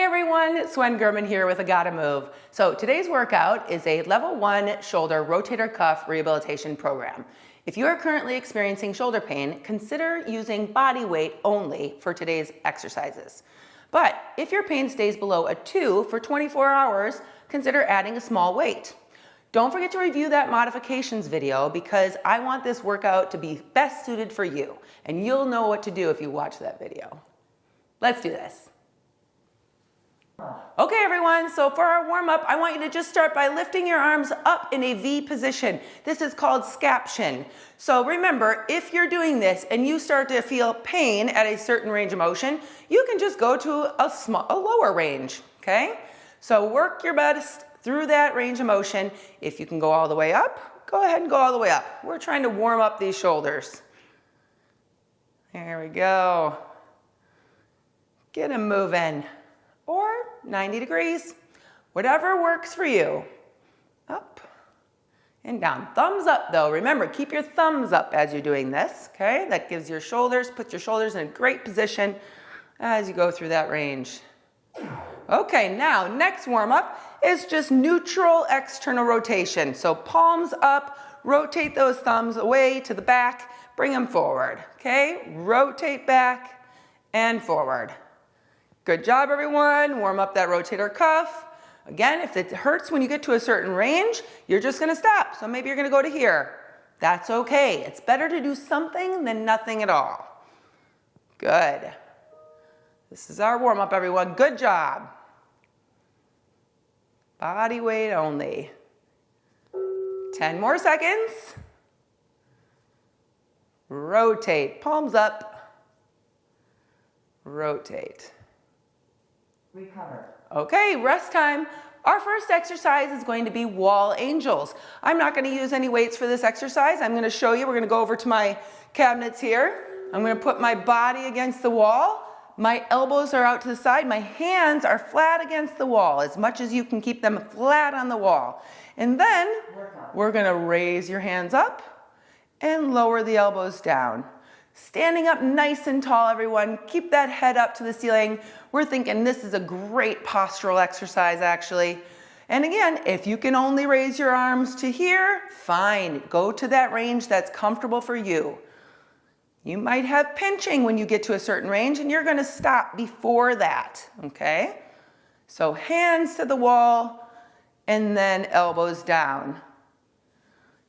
everyone, Swen Gurman here with a Gotta Move. So today's workout is a level 1 shoulder rotator cuff rehabilitation program. If you are currently experiencing shoulder pain, consider using body weight only for today's exercises. But if your pain stays below a 2 for 24 hours, consider adding a small weight. Don't forget to review that modifications video because I want this workout to be best suited for you, and you'll know what to do if you watch that video. Let's do this. Okay everyone, so for our warm-up, I want you to just start by lifting your arms up in a V position. This is called scaption. So remember, if you're doing this and you start to feel pain at a certain range of motion, you can just go to a lower range, okay? So work your best through that range of motion. If you can go all the way up, go ahead and go all the way up. We're trying to warm up these shoulders. There we go. Get them moving. Or 90 degrees, whatever works for you. Up and down. Thumbs up though. Remember, keep your thumbs up as you're doing this, okay? That gives your shoulders, puts your shoulders in a great position as you go through that range. Okay, now next warm up is just neutral external rotation. So palms up, rotate those thumbs away to the back, bring them forward, okay? Rotate back and forward. Good job, everyone. Warm up that rotator cuff. Again, if it hurts when you get to a certain range, you're just gonna stop. So maybe you're gonna go to here. That's okay. It's better to do something than nothing at all. Good. This is our warm up, everyone. Good job. Body weight only. 10 more seconds. Rotate. Palms up. Rotate. Recover. Okay, rest time. Our first exercise is going to be wall angels. I'm not going to use any weights for this exercise. I'm going to show you. We're going to go over to my cabinets here. I'm going to put my body against the wall. My elbows are out to the side. My hands are flat against the wall, as much as you can keep them flat on the wall. And then we're going to raise your hands up and lower the elbows down. Standing up nice and tall, everyone. Keep that head up to the ceiling. We're thinking this is a great postural exercise, actually. And again, if you can only raise your arms to here, fine. Go to that range that's comfortable for you. You might have pinching when you get to a certain range, and you're going to stop before that, okay? So hands to the wall, and then elbows down.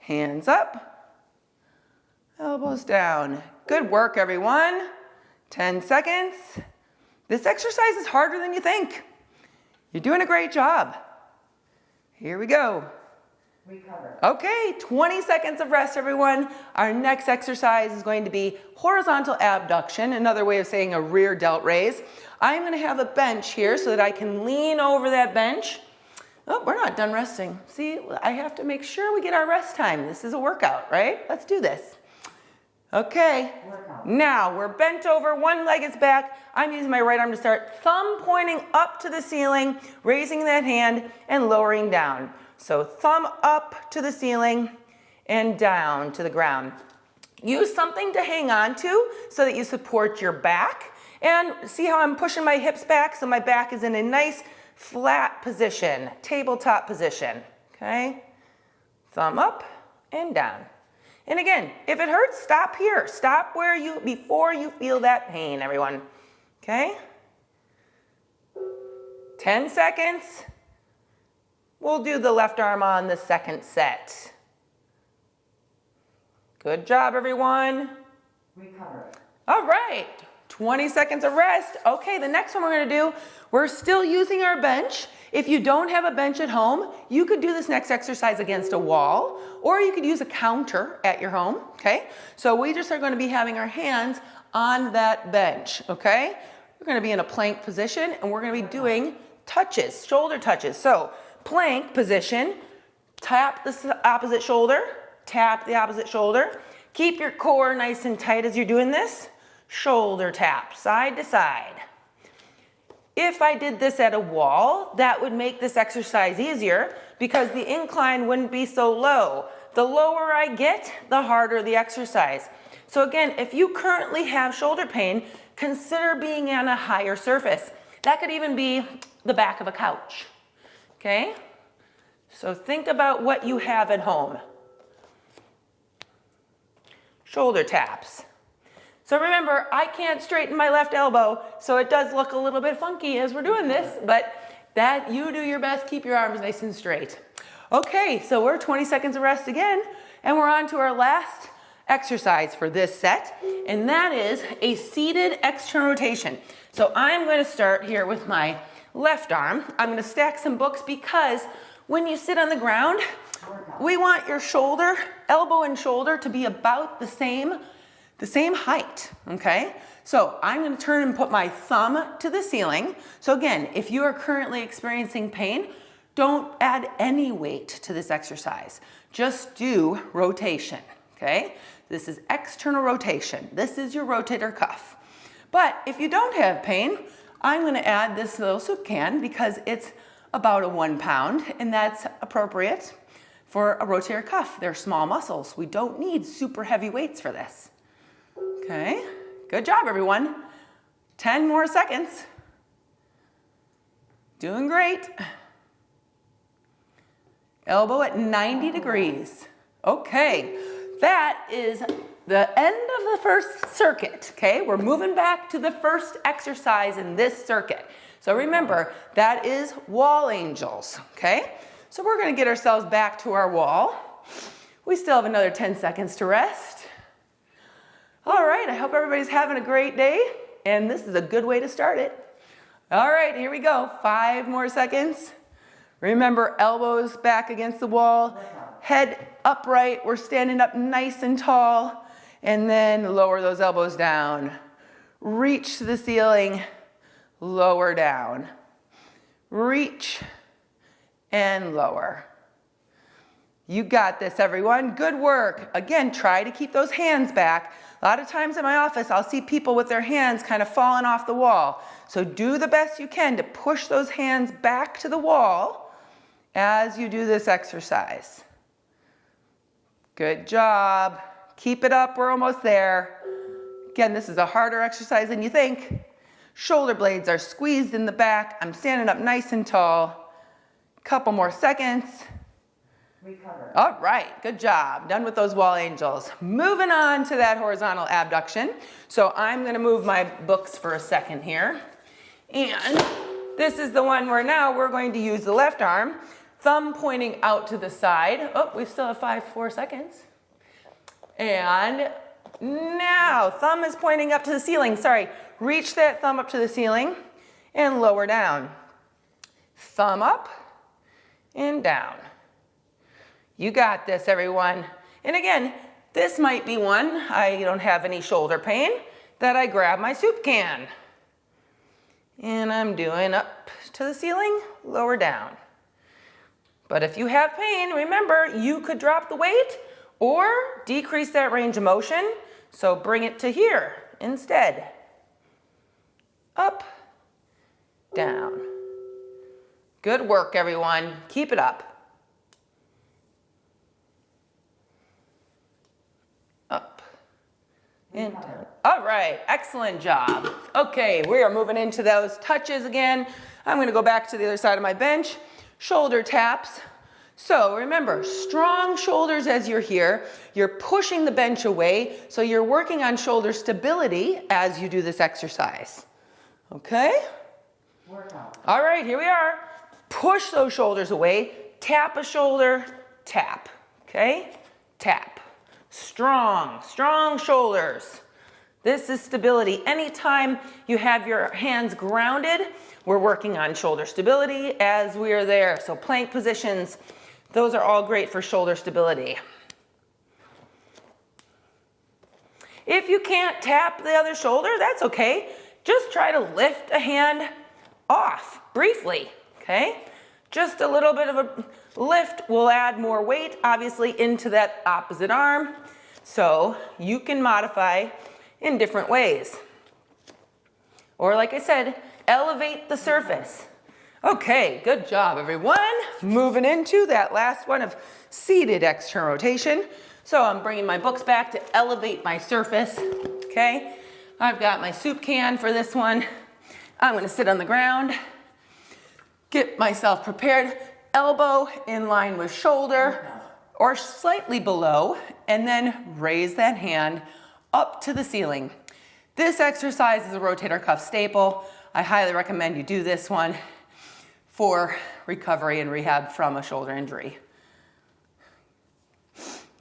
Hands up, elbows down. Good work, everyone. 10 seconds. This exercise is harder than you think. You're doing a great job. Here we go. Recover. Okay, 20 seconds of rest, everyone. Our next exercise is going to be horizontal abduction, another way of saying a rear delt raise. I'm going to have a bench here so that I can lean over that bench. Oh, we're not done resting. See, I have to make sure we get our rest time. This is a workout, right? Let's do this. Okay, now we're bent over, one leg is back. I'm using my right arm to start, thumb pointing up to the ceiling, raising that hand and lowering down. So thumb up to the ceiling and down to the ground. Use something to hang on to so that you support your back. And see how I'm pushing my hips back so my back is in a nice flat position, tabletop position, okay? Thumb up and down. And again, if it hurts, stop here. Stop before you feel that pain, everyone. Okay? 10 seconds. We'll do the left arm on the second set. Good job, everyone. Recover. All right. 20 seconds of rest. Okay, the next one we're going to do, we're still using our bench. If you don't have a bench at home, you could do this next exercise against a wall, or you could use a counter at your home, okay? So we just are going to be having our hands on that bench, okay? We're going to be in a plank position, and we're going to be doing touches, shoulder touches. So plank position, tap the opposite shoulder, tap the opposite shoulder. Keep your core nice and tight as you're doing this. Shoulder tap, side to side. If I did this at a wall, that would make this exercise easier because the incline wouldn't be so low. The lower I get, the harder the exercise. So again, if you currently have shoulder pain, consider being on a higher surface. That could even be the back of a couch, okay? So think about what you have at home. Shoulder taps. So remember, I can't straighten my left elbow, so it does look a little bit funky as we're doing this, but that you do your best, keep your arms nice and straight. Okay, so we're 20 seconds of rest again, and we're on to our last exercise for this set, and that is a seated external rotation. So I'm going to start here with my left arm. I'm going to stack some books because when you sit on the ground, we want your shoulder, elbow and shoulder to be about the same height, okay? So I'm going to turn and put my thumb to the ceiling. So again, if you are currently experiencing pain, don't add any weight to this exercise. Just do rotation, okay? This is external rotation. This is your rotator cuff. But if you don't have pain, I'm going to add this little soup can because it's about a 1 pound, and that's appropriate for a rotator cuff. They're small muscles. We don't need super heavy weights for this. Okay, good job, everyone. 10 more seconds. Doing great. Elbow at 90 degrees. Okay, that is the end of the first circuit, okay? We're moving back to the first exercise in this circuit. So remember, that is wall angels, okay? So we're gonna get ourselves back to our wall. We still have another 10 seconds to rest. All right, I hope everybody's having a great day, and this is a good way to start it. All right, here we go, 5 more seconds. Remember, elbows back against the wall, head upright, we're standing up nice and tall, and then lower those elbows down. Reach to the ceiling, lower down. Reach and lower. You got this, everyone. Good work. Again, try to keep those hands back. A lot of times in my office, I'll see people with their hands kind of falling off the wall. So do the best you can to push those hands back to the wall as you do this exercise. Good job. Keep it up. We're almost there. Again, this is a harder exercise than you think. Shoulder blades are squeezed in the back. I'm standing up nice and tall. Couple more seconds. Recover. All right, good job. Done with those wall angels. Moving on to that horizontal abduction. So I'm gonna move my books for a second here. And this is the one where now we're going to use the left arm, thumb pointing out to the side. Oh, we still have 4 seconds. And now, thumb is pointing up to the ceiling. Sorry, reach that thumb up to the ceiling and lower down. Thumb up and down. You got this, everyone. And again, this might be one, I don't have any shoulder pain, that I grab my soup can. And I'm doing up to the ceiling, lower down. But if you have pain, remember, you could drop the weight or decrease that range of motion. So bring it to here instead. Up, down. Good work, everyone. Keep it up. Up and down. All right, excellent job. Okay, we are moving into those touches again. I'm gonna go back to the other side of my bench. Shoulder taps. So remember, strong shoulders as you're here. You're pushing the bench away, so you're working on shoulder stability as you do this exercise. Okay? Workout. All right, here we are. Push those shoulders away. Tap a shoulder, tap. Okay? Tap. Strong, strong shoulders. This is stability. Anytime you have your hands grounded, we're working on shoulder stability as we are there. So plank positions, those are all great for shoulder stability. If you can't tap the other shoulder, that's okay. Just try to lift a hand off briefly, okay? Just a little bit of a lift will add more weight, obviously, into that opposite arm. So you can modify in different ways. Or like I said, elevate the surface. Okay, good job, everyone. Moving into that last one of seated external rotation. So I'm bringing my books back to elevate my surface, okay? I've got my soup can for this one. I'm gonna sit on the ground, get myself prepared, elbow in line with shoulder or slightly below, and then raise that hand up to the ceiling. This exercise is a rotator cuff staple. I highly recommend you do this one for recovery and rehab from a shoulder injury.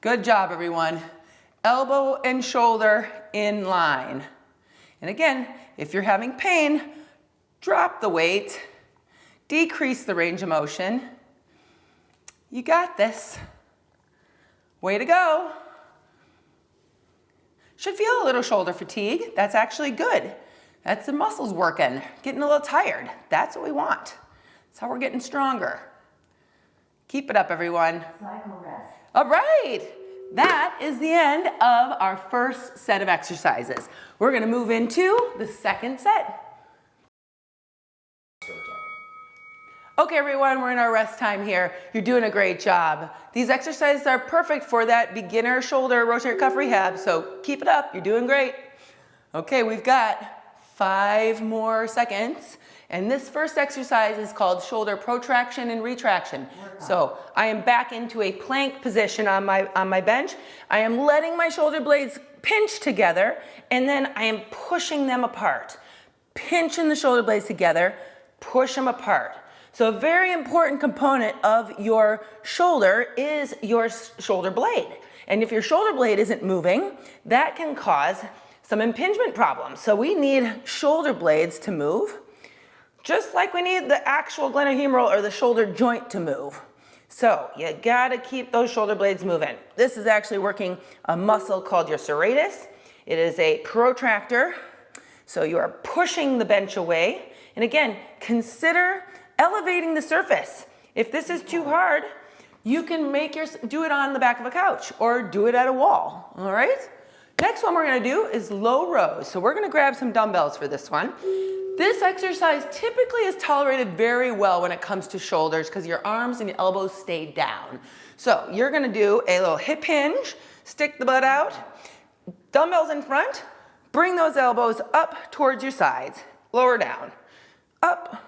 Good job, everyone. Elbow and shoulder in line. And again, if you're having pain, drop the weight, decrease the range of motion. You got this. Way to go. Should feel a little shoulder fatigue. That's actually good. That's the muscles working, getting a little tired. That's what we want. That's how we're getting stronger. Keep it up, everyone. Cycle rest. All right. That is the end of our first set of exercises. We're going to move into the second set. Okay, everyone, we're in our rest time here. You're doing a great job. These exercises are perfect for that beginner shoulder rotator cuff rehab, so keep it up. You're doing great. Okay, we've got 5 more seconds, and this first exercise is called shoulder protraction and retraction. So I am back into a plank position on my bench. I am letting my shoulder blades pinch together, and then I am pushing them apart. Pinching the shoulder blades together, push them apart. So a very important component of your shoulder is your shoulder blade. And if your shoulder blade isn't moving, that can cause some impingement problems. So we need shoulder blades to move, just like we need the actual glenohumeral or the shoulder joint to move. So you gotta keep those shoulder blades moving. This is actually working a muscle called your serratus. It is a protractor. So you are pushing the bench away. And again, consider elevating the surface. If this is too hard, you can do it on the back of a couch or do it at a wall, all right? Next one we're gonna do is low rows. So we're gonna grab some dumbbells for this one. This exercise typically is tolerated very well when it comes to shoulders because your arms and your elbows stay down. So you're gonna do a little hip hinge, stick the butt out, dumbbells in front, bring those elbows up towards your sides, lower down, up,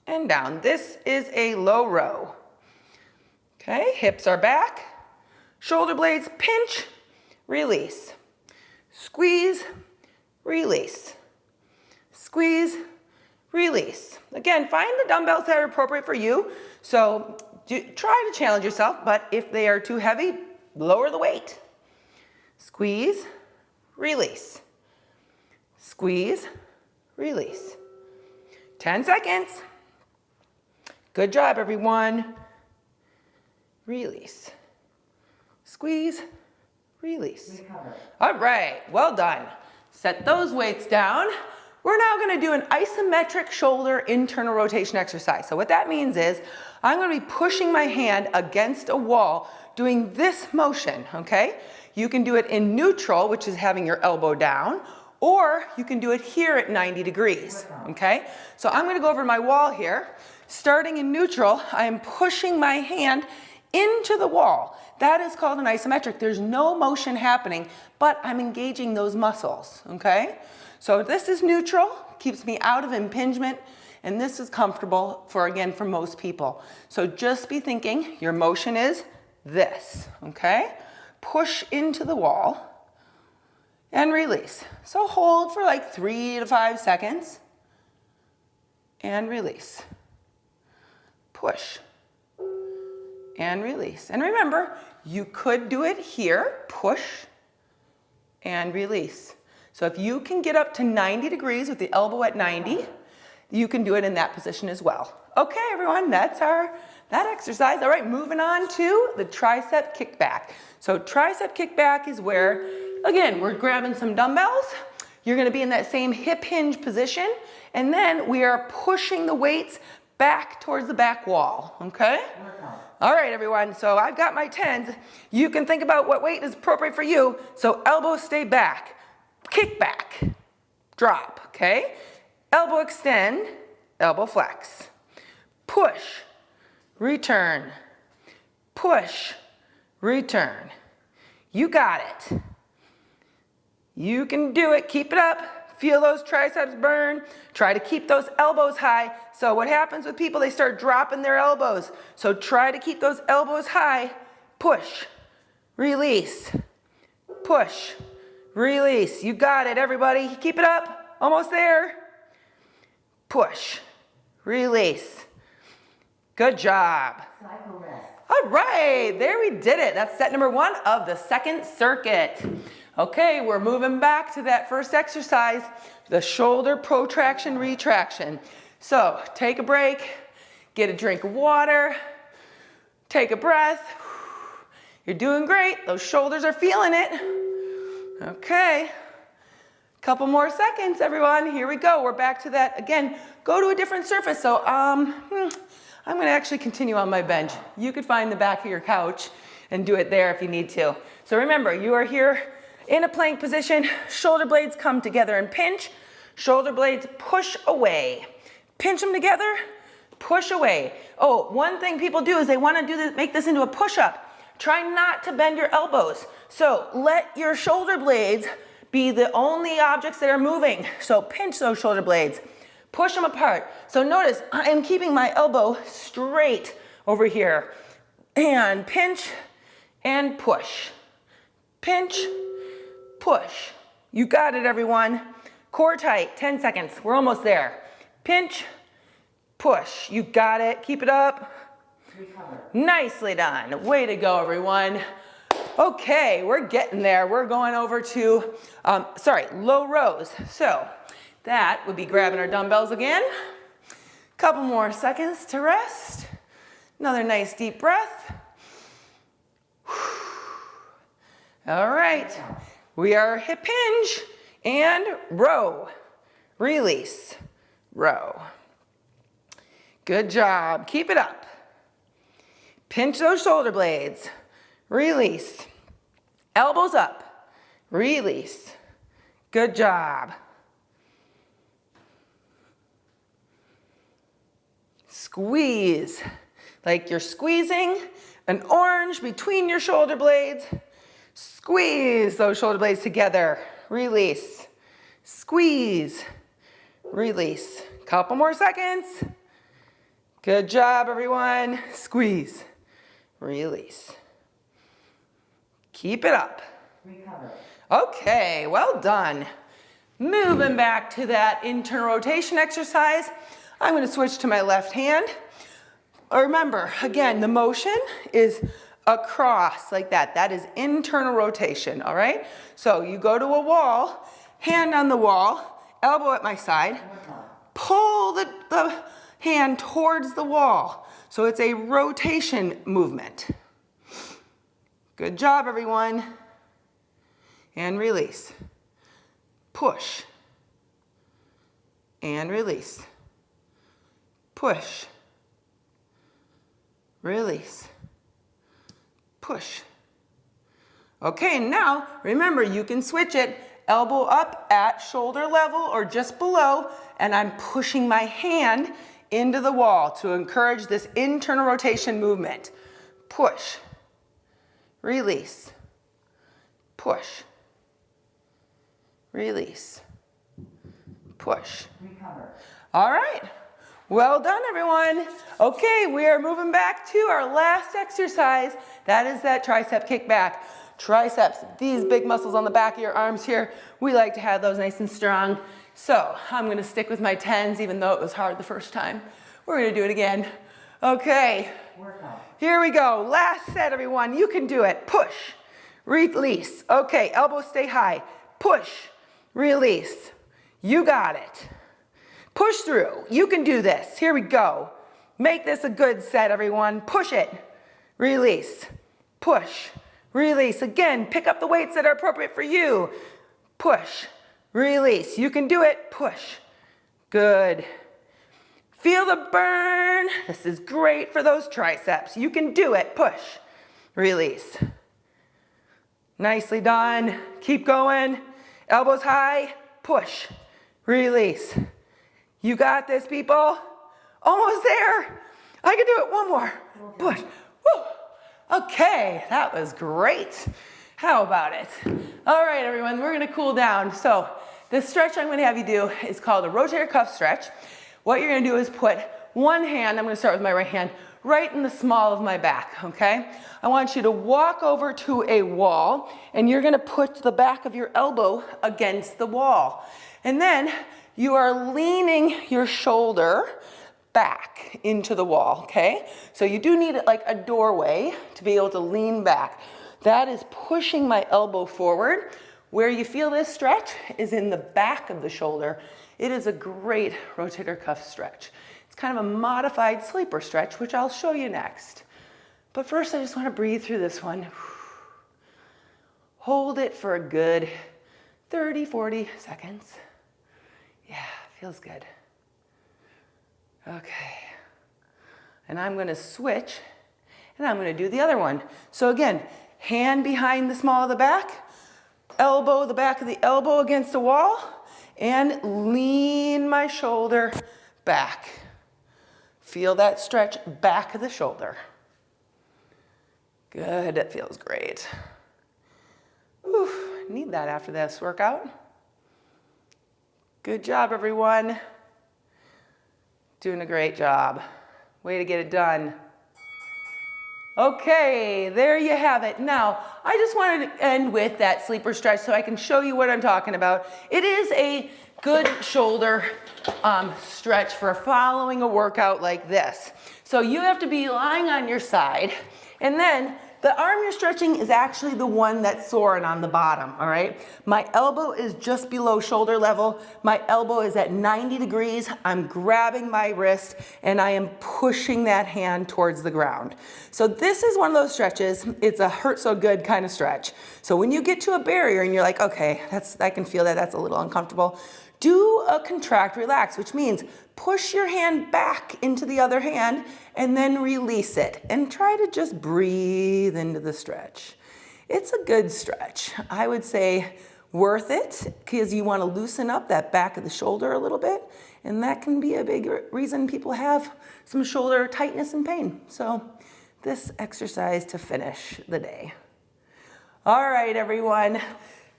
and down. This is a low row. Okay, hips are back. Shoulder blades pinch, release. Squeeze, release. Squeeze, release. Again, find the dumbbells that are appropriate for you. So try to challenge yourself, but if they are too heavy, lower the weight. Squeeze, release. Squeeze, release. 10 seconds. Good job, everyone. Release. Squeeze, release. Recover. All right, well done. Set those weights down. We're now gonna do an isometric shoulder internal rotation exercise. So what that means is I'm gonna be pushing my hand against a wall, doing this motion, okay? You can do it in neutral, which is having your elbow down, or you can do it here at 90 degrees, okay? So I'm gonna go over to my wall here. Starting in neutral, I am pushing my hand into the wall. That is called an isometric. There's no motion happening, but I'm engaging those muscles, okay? So this is neutral, keeps me out of impingement, and this is comfortable for most people. So just be thinking your motion is this, okay? Push into the wall and release. So hold for like 3 to 5 seconds and release. Push and release. And remember, you could do it here, push and release. So if you can get up to 90 degrees with the elbow at 90, you can do it in that position as well. Okay, everyone, that's that exercise. All right, moving on to the tricep kickback. So tricep kickback is where, again, we're grabbing some dumbbells. You're gonna be in that same hip hinge position, and then we are pushing the weights back towards the back wall, okay? All right, everyone, so I've got my 10s. You can think about what weight is appropriate for you. So elbows stay back, kick back, drop, okay? Elbow extend, elbow flex. Push, return, push, return. You got it. You can do it, keep it up. Feel those triceps burn. Try to keep those elbows high. So what happens with people, they start dropping their elbows. So try to keep those elbows high. Push, release, push, release. You got it, everybody. Keep it up. Almost there. Push, release. Good job. Cycle rest. All right, there we did it. That's set number 1 of the second circuit. Okay, we're moving back to that first exercise, the shoulder protraction, retraction. So take a break, get a drink of water, take a breath. You're doing great. Those shoulders are feeling it. Okay, couple more seconds, everyone. Here we go. We're back to that again. Go to a different surface. So I'm going to actually continue on my bench. You could find the back of your couch and do it there if you need to. So remember, you are here in a plank position. Shoulder blades come together and pinch. Shoulder blades push away. Pinch them together, push away. Oh, one thing people do is they want to do this, make this into a push-up. Try not to bend your elbows. So let your shoulder blades be the only objects that are moving. So pinch those shoulder blades. Push them apart. So notice I am keeping my elbow straight over here. And pinch and push. Pinch, push. You got it, everyone. Core tight, 10 seconds. We're almost there. Pinch, push. You got it. Keep it up. Recover. Nicely done. Way to go, everyone. Okay, we're getting there. We're going over to, low rows. So that would be grabbing our dumbbells again. Couple more seconds to rest. Another nice deep breath. All right, we are hip hinge and row. Release, row. Good job. Keep it up. Pinch those shoulder blades. Release. Elbows up. Release. Good job. Squeeze. Like you're squeezing an orange between your shoulder blades. Squeeze those shoulder blades together. Release. Squeeze. Release. Couple more seconds. Good job, everyone. Squeeze. Release. Keep it up. Recover. Okay, well done. Moving back to that internal rotation exercise. I'm going to switch to my left hand. Remember, again, the motion is across like that. That is internal rotation, all right? So you go to a wall, hand on the wall, elbow at my side, pull the hand towards the wall. So it's a rotation movement. Good job, everyone. And release. Push. And release. Push. Release. Push. Okay, now remember you can switch it elbow up at shoulder level or just below, and I'm pushing my hand into the wall to encourage this internal rotation movement. Push. Release. Push. Release. Push. Recover. All right. Well done, everyone. Okay, we are moving back to our last exercise. That is that tricep kickback. Triceps, these big muscles on the back of your arms here, we like to have those nice and strong. So I'm going to stick with my 10s, even though it was hard the first time. We're going to do it again. Okay, Workout. here we go. Last set, everyone. You can do it. Push, release. Okay, elbows stay high. Push, release. You got it. Push through. You can do this. Here we go. Make this a good set, everyone. Push it. Release. Push. Release. Again, pick up the weights that are appropriate for you. Push. Release. You can do it. Push. Good. Feel the burn. This is great for those triceps. You can do it. Push. Release. Nicely done. Keep going. Elbows high. Push. Release. You got this, people. Almost there. I can do it. One more. Push. Woo. Okay, that was great. How about it? All right, everyone, we're going to cool down. So the stretch I'm gonna have you do is called a rotator cuff stretch. What you're gonna do is put one hand, I'm gonna start with my right hand, right in the small of my back, okay? I want you to walk over to a wall and you're gonna put the back of your elbow against the wall. And then you are leaning your shoulder back into the wall, okay? So you do need it like a doorway to be able to lean back. That is pushing my elbow forward. Where you feel this stretch is in the back of the shoulder. It is a great rotator cuff stretch. It's kind of a modified sleeper stretch, which I'll show you next. But first, I just want to breathe through this one. Hold it for a good 30, 40 seconds. Yeah, feels good. Okay. And I'm going to switch, and I'm going to do the other one. So again, hand behind the small of the back, elbow, the back of the elbow against the wall, and lean my shoulder back. Feel that stretch back of the shoulder. Good, that feels great. Whew, need that after this workout. Good job, everyone. Doing a great job. Way to get it done. Okay, there you have it. Now, I just wanted to end with that sleeper stretch so I can show you what I'm talking about. It is a good shoulder stretch for following a workout like this. So you have to be lying on your side, and then the arm you're stretching is actually the one that's soaring on the bottom, all right? My elbow is just below shoulder level. My elbow is at 90 degrees. I'm grabbing my wrist and I am pushing that hand towards the ground. So this is one of those stretches. It's a hurt so good kind of stretch. So when you get to a barrier and you're like, okay, I can feel that's a little uncomfortable, do a contract relax, which means push your hand back into the other hand and then release it and try to just breathe into the stretch. It's a good stretch. I would say worth it because you want to loosen up that back of the shoulder a little bit, and that can be a big reason people have some shoulder tightness and pain. So this exercise to finish the day. All right, everyone,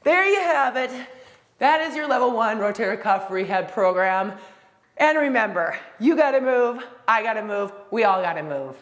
there you have it. That is your level 1 rotator cuff rehab program. And remember, you gotta move, I gotta move, we all gotta move.